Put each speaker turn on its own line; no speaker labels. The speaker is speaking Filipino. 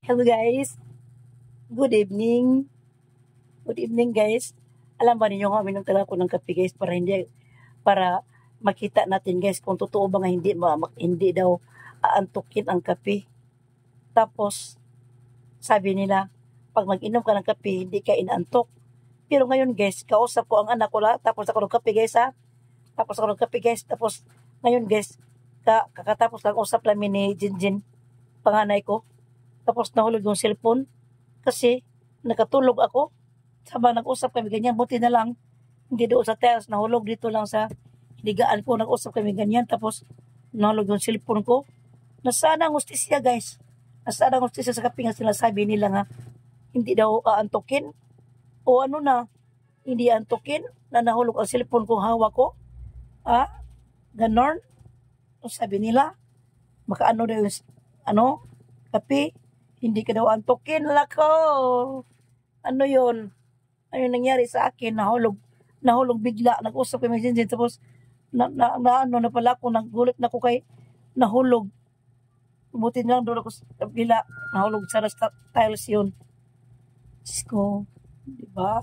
Hello guys, good evening. Good evening guys. Alam ba ninyo nga uminom talaga ako ng kape guys para makita natin guys kung totoo ba nga hindi daw aantukin ang kape. Tapos sabi nila pag mag-inom ka ng kape hindi ka inaantok. Pero ngayon guys, kausap ko ang anak ko tapos ako ng kape guys ha. Tapos ako ng kape guys, tapos ngayon guys, kakatapos lang usap namin ni Jinjin, panganay ko. Tapos nahulog yung cellphone kasi nakatulog ako. Sabang nag-usap kami ganyan, buti na lang hindi doon sa tiles, nahulog dito lang sa higaan ko, nag-usap kami ganyan. Tapos nahulog yung cellphone ko. Nasaan ang hustisya guys? Nasaan ang hustisya sa kape nga sinasabi nila nga hindi daw aantukin? O ano na, hindi antukin na nahulog ang cellphone kong hawak ko? Ganon? Sabi nila, makaano daw yung kape, hindi ka daw antukin. Lako! Ano yun? Ano yung nangyari sa akin? Nahulog bigla. Nag-usap kami sinsin. Tapos, na pala ako, nagulat na ako kay nahulog. Buti na lang doon ako sa bila. Nahulog sa tiles yun. Diyos ko. Diba?